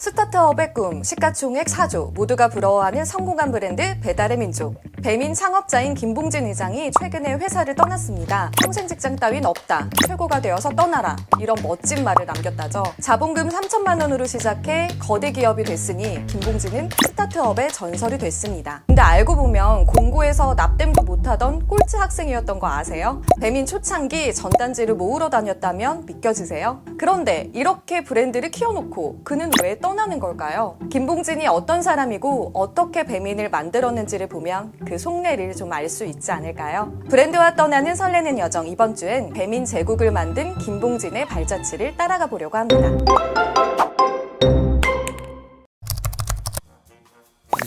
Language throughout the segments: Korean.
스타트업의 꿈, 시가총액 4조, 모두가 부러워하는 성공한 브랜드 배달의 민족. 배민 창업자인 김봉진 의장이 최근에 회사를 떠났습니다. 평생 직장 따윈 없다. 최고가 되어서 떠나라. 이런 멋진 말을 남겼다죠. 자본금 3천만 원으로 시작해 거대 기업이 됐으니 김봉진은 스타트업의 전설이 됐습니다. 근데 알고 보면 공고에서 납땜도 못하던 꼴찌 학생이었던 거 아세요? 배민 초창기 전단지를 모으러 다녔다면 믿겨지세요? 그런데 이렇게 브랜드를 키워놓고 그는 왜 떠나는 걸까요? 김봉진이 어떤 사람이고 어떻게 배민을 만들었는지를 보면 그 속내를 좀 알 수 있지 않을까요? 브랜드와 떠나는 설레는 여정, 이번 주엔 배민 제국을 만든 김봉진의 발자취를 따라가 보려고 합니다.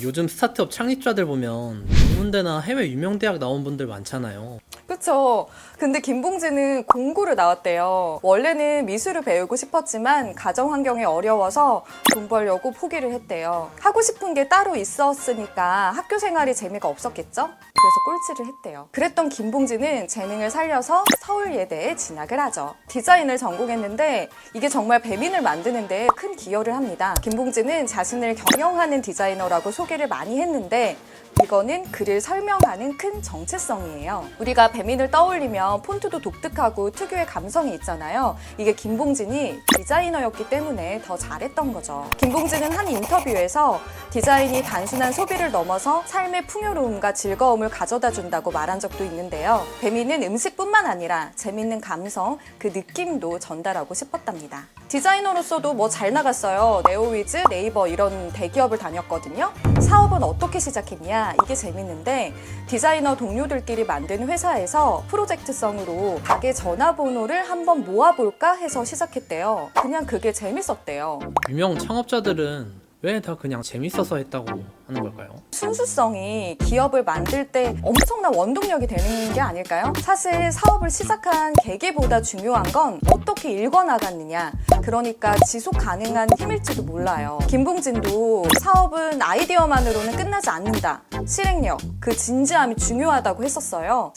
요즘 스타트업 창립자들 보면 인문대나 해외 유명 대학 나온 분들 많잖아요. 그쵸. 근데 김봉진은 공고를 나왔대요. 원래는 미술을 배우고 싶었지만 가정 환경이 어려워서 돈 벌려고 포기를 했대요. 하고 싶은 게 따로 있었으니까 학교 생활이 재미가 없었겠죠? 그래서 꼴찌를 했대요. 그랬던 김봉진은 재능을 살려서 서울예대에 진학을 하죠. 디자인을 전공했는데 이게 정말 배민을 만드는 데 큰 기여를 합니다. 김봉진은 자신을 경영하는 디자이너라고 소개를 많이 했는데 이거는 그를 설명하는 큰 정체성이에요. 우리가 배민을 떠올리면 폰트도 독특하고 특유의 감성이 있잖아요. 이게 김봉진이 디자이너였기 때문에 더 잘했던 거죠. 김봉진은 한 인터뷰에서 디자인이 단순한 소비를 넘어서 삶의 풍요로움과 즐거움을 가져다 준다고 말한 적도 있는데요. 배민은 음식뿐만 아니라 재밌는 감성, 그 느낌도 전달하고 싶었답니다. 디자이너로서도 뭐 잘 나갔어요. 네오위즈, 네이버 이런 대기업을 다녔거든요. 사업은 어떻게 시작했냐? 이게 재밌는데 디자이너 동료들끼리 만든 회사에서 프로젝트성으로 가게 전화번호를 한번 모아볼까 해서 시작했대요. 그냥 그게 재밌었대요. 유명 창업자들은 왜 다 그냥 재밌어서 했다고 하는 걸까요? 순수성이 기업을 만들 때 엄청난 원동력이 되는 게 아닐까요? 사실 사업을 시작한 계기보다 중요한 건 어떻게 읽어나갔느냐. 그러니까 지속 가능한 힘일지도 몰라요. 김봉진도 사업은 아이디어만으로는 끝나지 않는다. 실행력, 그 진지함이 중요하다고 했었어요.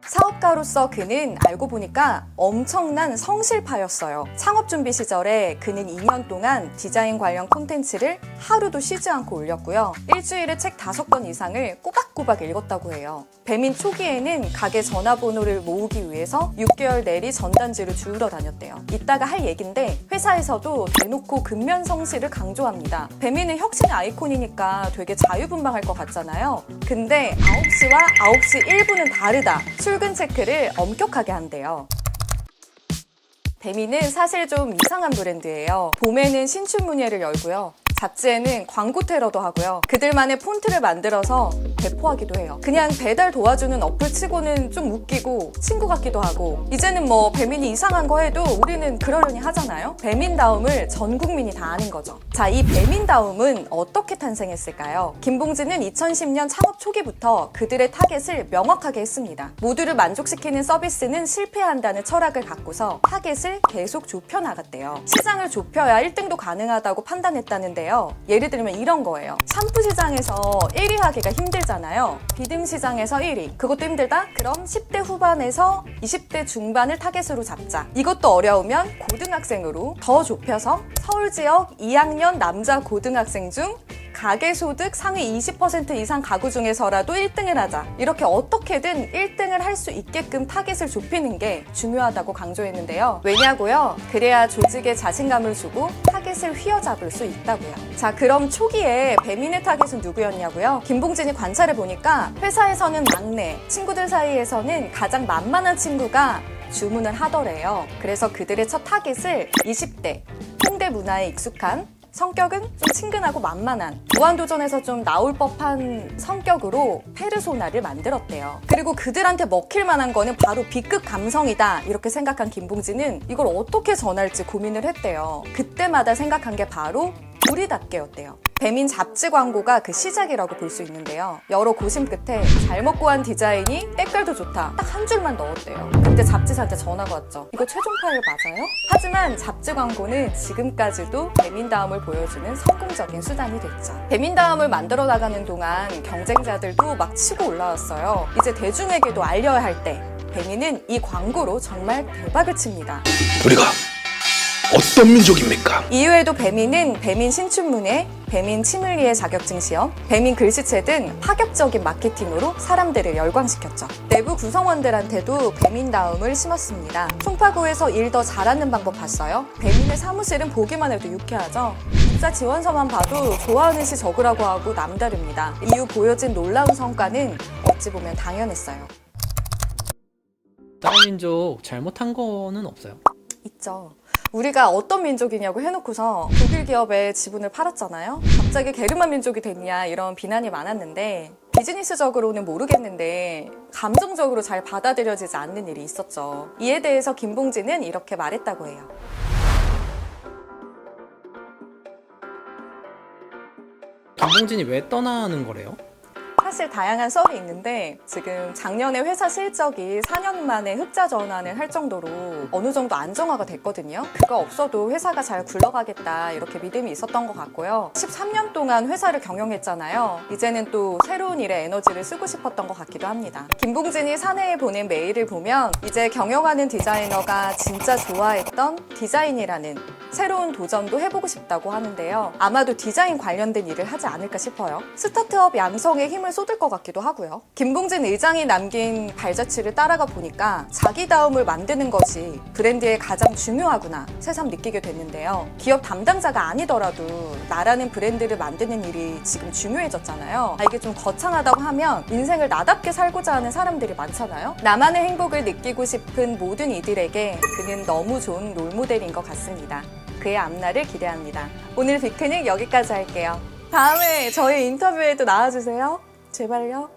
사업가로서 그는 알고 보니까 엄청난 성실파였어요. 창업 준비 시절에 그는 2년 동안 디자인 관련 콘텐츠를 하루도 쉬지 않고 올렸고요. 일주일에 책 5권 이상을 꼬박꼬박 읽었다고 해요. 배민 초기에는 가게 전화번호를 모으기 위해서 6개월 내리 전단지를 주우러 다녔대요. 이따가 할 얘긴데 회사에서도 대놓고 근면 성실을 강조합니다. 배민은 혁신의 아이콘이니까 되게 자유분방할 것 같잖아요. 근데 9시와 9시 1분은 다르다. 출근 체크를 엄격하게 한대요. 배민은 사실 좀 이상한 브랜드예요. 봄에는 신춘문예를 열고요. 잡지에는 광고 테러도 하고요. 그들만의 폰트를 만들어서 배포하기도 해요. 그냥 배달 도와주는 어플 치고는 좀 웃기고 친구 같기도 하고 이제는 뭐 배민이 이상한 거 해도 우리는 그러려니 하잖아요. 배민다움을 전 국민이 다 아는 거죠. 자, 이 배민다움은 어떻게 탄생했을까요? 김봉진은 2010년 창업 초기부터 그들의 타겟을 명확하게 했습니다. 모두를 만족시키는 서비스는 실패한다는 철학을 갖고서 타겟을 계속 좁혀나갔대요. 시장을 좁혀야 1등도 가능하다고 판단했다는데요. 예를 들면 이런 거예요. 샴푸 시장에서 1위 하기가 힘들잖아요. 비듬 시장에서 1위. 그것도 힘들다? 그럼 10대 후반에서 20대 중반을 타겟으로 잡자. 이것도 어려우면 고등학생으로 더 좁혀서 서울 지역 2학년 남자 고등학생 중 가계소득 상위 20% 이상 가구 중에서라도 1등을 하자. 이렇게 어떻게든 1등을 할 수 있게끔 타겟을 좁히는 게 중요하다고 강조했는데요. 왜냐고요? 그래야 조직에 자신감을 주고 타겟을 휘어잡을 수 있다고요. 자, 그럼 초기에 배민의 타겟은 누구였냐고요? 김봉진이 관찰해 보니까 회사에서는 막내, 친구들 사이에서는 가장 만만한 친구가 주문을 하더래요. 그래서 그들의 첫 타겟을 20대, 홍대 문화에 익숙한 성격은 좀 친근하고 만만한 무한도전에서 좀 나올 법한 성격으로 페르소나를 만들었대요. 그리고 그들한테 먹힐 만한 거는 바로 B급 감성이다 이렇게 생각한 김봉진은 이걸 어떻게 전할지 고민을 했대요. 그때마다 생각한 게 바로 우리답게였대요. 배민 잡지 광고가 그 시작이라고 볼 수 있는데요. 여러 고심 끝에 잘 먹고 한 디자인이 때깔도 좋다. 딱 한 줄만 넣었대요. 그때 잡지사한테 전화가 왔죠. 이거 최종 파일 맞아요? 하지만 잡지 광고는 지금까지도 배민다움을 보여주는 성공적인 수단이 됐죠. 배민다움을 만들어 나가는 동안 경쟁자들도 막 치고 올라왔어요. 이제 대중에게도 알려야 할 때 배민은 이 광고로 정말 대박을 칩니다. 우리가 어떤 민족입니까? 이후에도 배민은 배민 신춘문예, 배민 치물리에 자격증 시험, 배민 글씨체 등 파격적인 마케팅으로 사람들을 열광시켰죠. 내부 구성원들한테도 배민다움을 심었습니다. 송파구에서 일 더 잘하는 방법 봤어요? 배민의 사무실은 보기만 해도 유쾌하죠? 입사 지원서만 봐도 좋아하는 시 적으라고 하고 남다릅니다. 이후 보여진 놀라운 성과는 어찌 보면 당연했어요. 다른 민족 잘못한 거는 없어요? 있죠. 우리가 어떤 민족이냐고 해놓고서 독일 기업에 지분을 팔았잖아요. 갑자기 게르만 민족이 됐냐 이런 비난이 많았는데 비즈니스적으로는 모르겠는데 감정적으로 잘 받아들여지지 않는 일이 있었죠. 이에 대해서 김봉진은 이렇게 말했다고 해요. 김봉진이 왜 떠나는 거래요? 사실 다양한 썰이 있는데 지금 작년에 회사 실적이 4년 만에 흑자 전환을 할 정도로 어느 정도 안정화가 됐거든요. 그거 없어도 회사가 잘 굴러가겠다 이렇게 믿음이 있었던 것 같고요. 13년 동안 회사를 경영했잖아요. 이제는 또 새로운 일에 에너지를 쓰고 싶었던 것 같기도 합니다. 김봉진이 사내에 보낸 메일을 보면 이제 경영하는 디자이너가 진짜 좋아했던 디자인이라는 새로운 도전도 해보고 싶다고 하는데요. 아마도 디자인 관련된 일을 하지 않을까 싶어요. 스타트업 양성에 힘을 쏟을 것 같기도 하고요. 김봉진 의장이 남긴 발자취를 따라가 보니까 자기다움을 만드는 것이 브랜드에 가장 중요하구나 새삼 느끼게 됐는데요. 기업 담당자가 아니더라도 나라는 브랜드를 만드는 일이 지금 중요해졌잖아요. 이게 좀 거창하다고 하면 인생을 나답게 살고자 하는 사람들이 많잖아요. 나만의 행복을 느끼고 싶은 모든 이들에게 그는 너무 좋은 롤모델인 것 같습니다. 그의 앞날을 기대합니다. 오늘 비크닉 여기까지 할게요. 다음에 저희 인터뷰에도 나와주세요. 제발요.